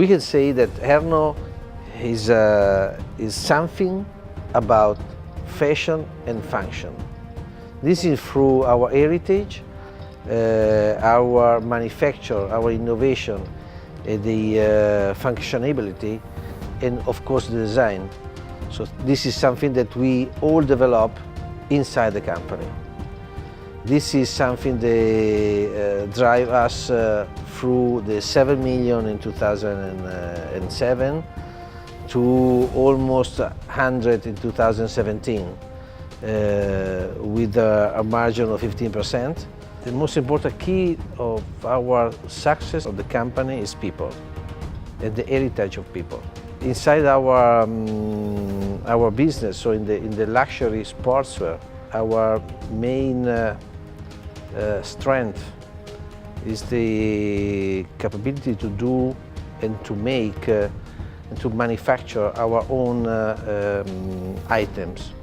We can say that Herno is something about fashion and function. This is through our heritage, our manufacture, our innovation, the functionality, and of course the design. So this is something that we all develop inside the company. This is something that drive us through the 7 million in 2007 to almost 100 in 2017 with a margin of 15%. The most important key of our success of the company is people and the heritage of people. Inside our business, so in the luxury sportswear, our main strength is the capability to do and to make and to manufacture our own items,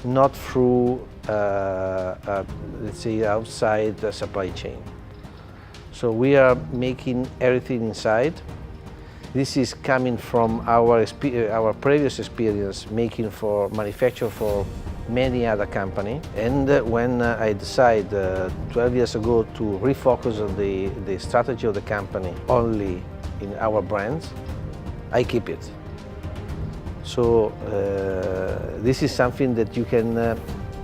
not through let's say outside the supply chain. So we are making everything inside. This is coming from our previous experience making for manufacture for many other companies. And when I decided 12 years ago to refocus on the strategy of the company only in our brands, I keep it. So this is something that you can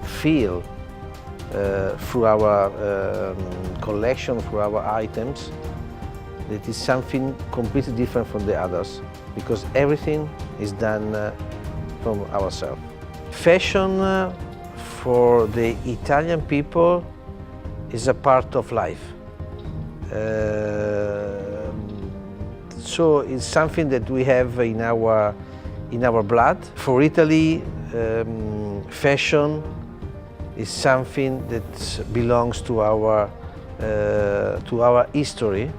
feel through our collection, through our items. That is something completely different from the others, because everything is done from ourselves. Fashion for the Italian people is a part of life. So it's something that we have in our blood. For Italy, fashion is something that belongs to our history.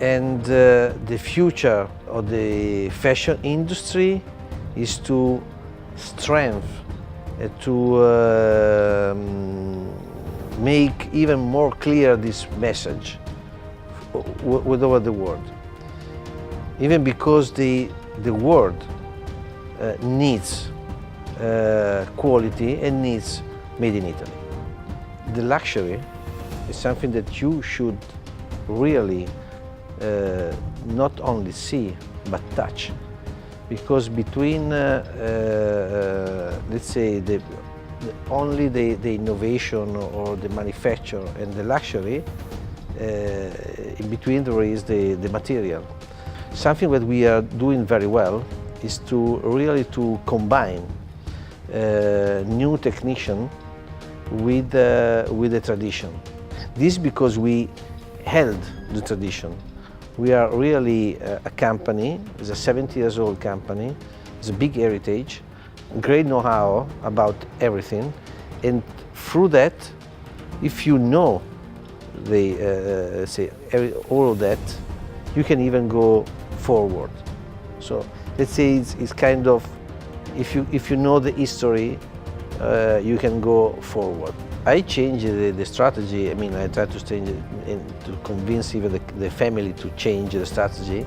And the future of the fashion industry is to strengthen, to make even more clear this message all over the world. Even because the world needs quality and needs made in Italy. The luxury is something that you should really not only see but touch, because between let's say only the innovation or the manufacture and the luxury, in between there is the material. Something that we are doing very well is to really combine new technician with the tradition. This because we held the tradition. We are really a company, it's a 70 years old company, it's a big heritage, great know-how about everything, and through that, if you know all of that, you can even go forward. So let's say it's kind of, if you know the history, you can go forward. I changed the strategy. I mean, I tried to change it and to convince even the family to change the strategy,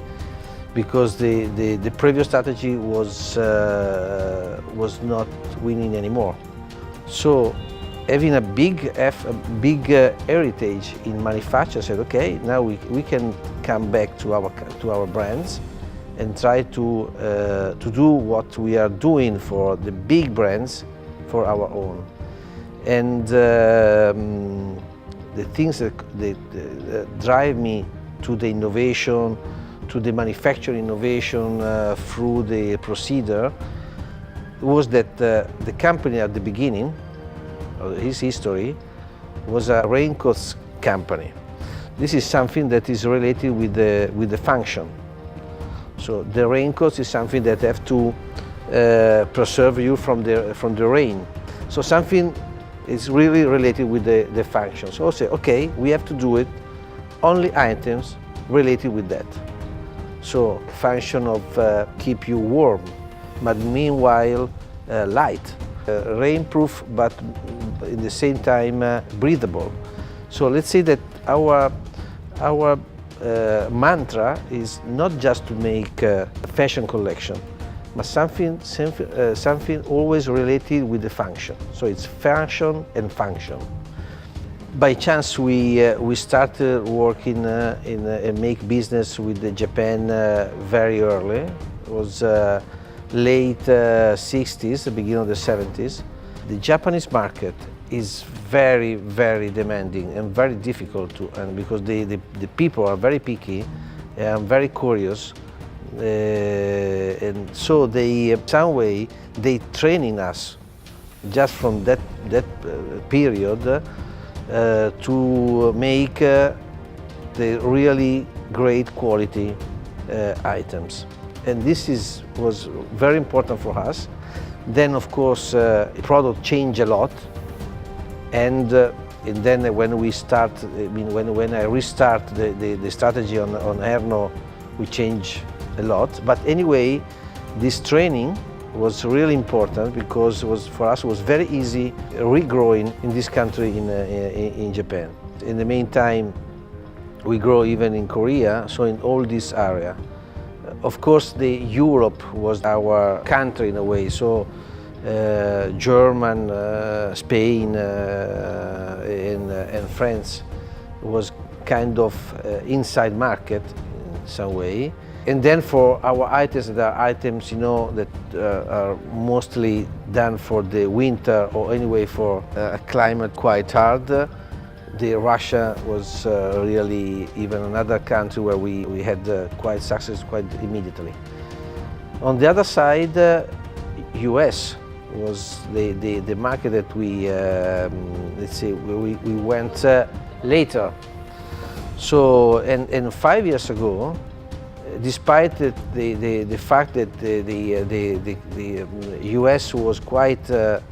because the previous strategy was not winning anymore. So having a big heritage in manufacture, said, okay, now we can come back to our brands and try to do what we are doing for the big brands for our own. And the things that drive me to the innovation, to the manufacturing innovation through the procedure, was that the company at the beginning of his history was a raincoats company. This is something that is related with the function. So the raincoats is something that have to preserve you from the rain. So something is really related with the function. So I'll say, okay, we have to do it, only items related with that. So function of keep you warm, but meanwhile light, rainproof, but in the same time breathable. So let's say that our mantra is not just to make a fashion collection, but something always related with the function. So it's fashion and function. By chance, we started working in make business with Japan very early. It was late 60s, the beginning of the 70s. The Japanese market is very, very demanding and very difficult to, and because the people are very picky and very curious, and so they, in some way, they training us just from that period to make the really great quality items. And this was very important for us. Then, of course, product changed a lot. And then when we start, when I restart the strategy on Herno, we change a lot. But anyway, this training was really important because for us it was very easy regrowing in this country in Japan. In the meantime, we grow even in Korea, so in all this area. Of course, Europe was our country in a way, so German, Spain, and France was kind of inside market in some way. And then for our items, there are items, that are mostly done for the winter or anyway for a climate quite hard. Russia was really even another country where we had quite success quite immediately. On the other side, US was the market that we, let's say, we went later. So, and 5 years ago, despite the fact that the US was quite a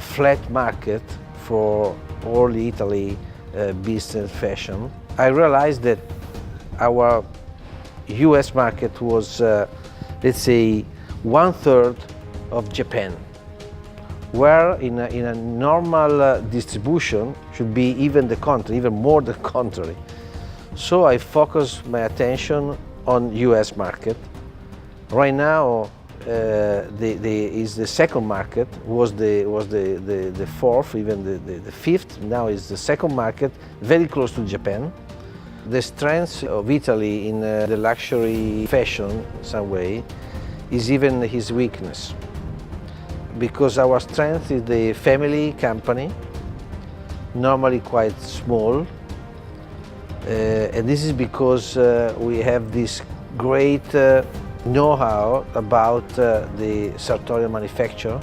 flat market for all Italy business fashion, I realized that our US market was, let's say, 1/3 of Japan, where in a normal distribution should be even the contrary, even more the contrary. So I focused my attention on US market. Right now, is the second market, was the fourth, even the fifth. Now is the second market, very close to Japan. The strength of Italy in the luxury fashion, in some way, is even his weakness. Because our strength is the family company, normally quite small. And this is because we have this great know-how about the sartorial manufacture.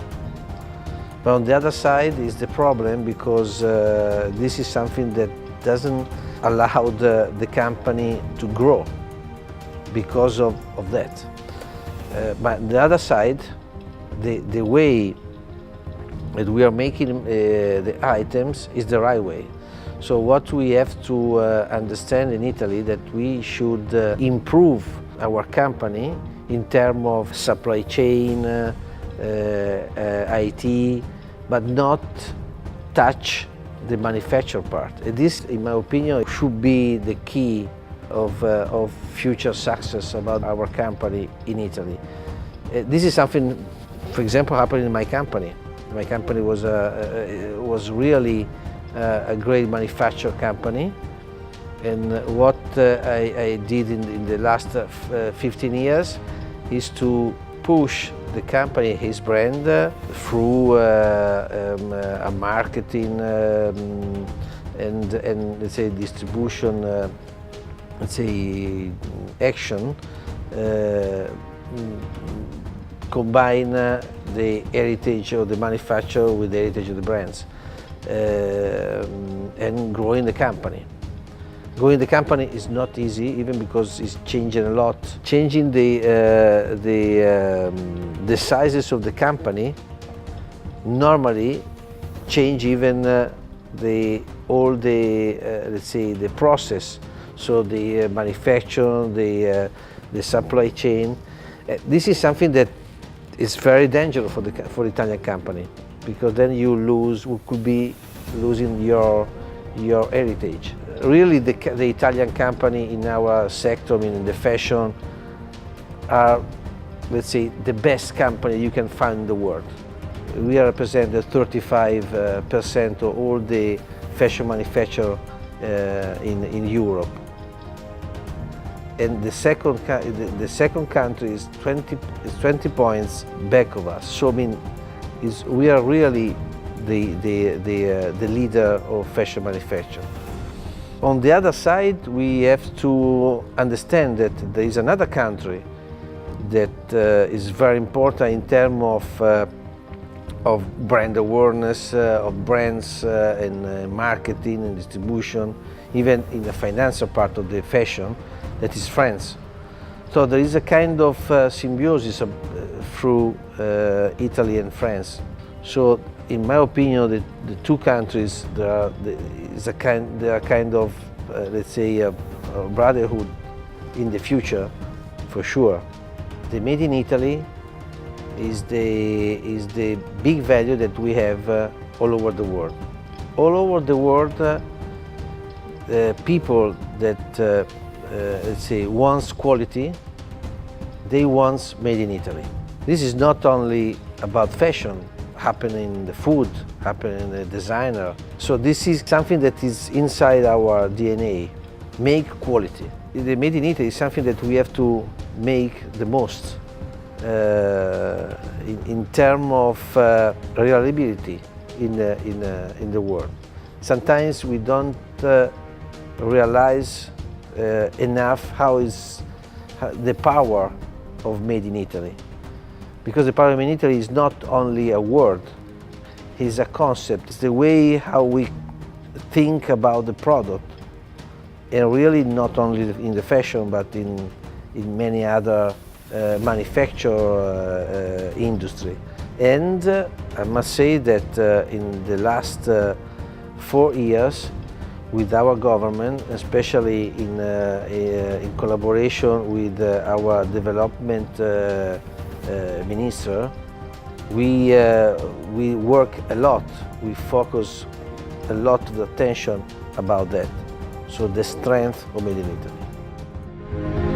But on the other side is the problem because this is something that doesn't allow the company to grow because of that. But on the other side, the way that we are making the items is the right way. So what we have to understand in Italy that we should improve our company in terms of supply chain, IT, but not touch the manufacture part. This, in my opinion, should be the key of future success about our company in Italy. This is something, for example, happened in my company. My company was really a great manufacture company, and what I did in the last 15 years is to push the company, his brand, through a marketing and let's say distribution, let's say action, combine the heritage of the manufacturer with the heritage of the brands. And growing the company. Growing the company is not easy, even because it's changing a lot. Changing the sizes of the company normally change even let's say the process. So the manufacture, the supply chain. This is something that is very dangerous for the Italian company, because then you could be losing your your heritage. Really, the Italian company in our sector, I mean in the fashion, are, let's say, the best company you can find in the world. We represent 35% of all the fashion manufacturers in Europe. And the second country is 20 points back of us. So I mean, we are really the leader of fashion manufacture. On the other side, we have to understand that there is another country that is very important in terms of brand awareness, of brands and marketing and distribution, even in the financial part of the fashion, that is France. So there is a kind of symbiosis through Italy and France. So in my opinion, the two countries, they are kind of, let's say, a brotherhood in the future, for sure. The Made in Italy is the big value that we have all over the world. All over the world, people that, let's say, wants quality, they want Made in Italy. This is not only about fashion, happening in the food, happening in the designer. So this is something that is inside our DNA, make quality. The Made in Italy is something that we have to make the most in terms of reliability in the world. Sometimes we don't realize enough how is the power of Made in Italy. Because the power of Made in Italy is not only a word, it's a concept. It's the way how we think about the product, and really not only in the fashion, but in many other manufacture industry. And I must say that in the last 4 years, with our government, especially in collaboration with our development minister, we work a lot. We focus a lot of attention about that. So the strength of Made in Italy.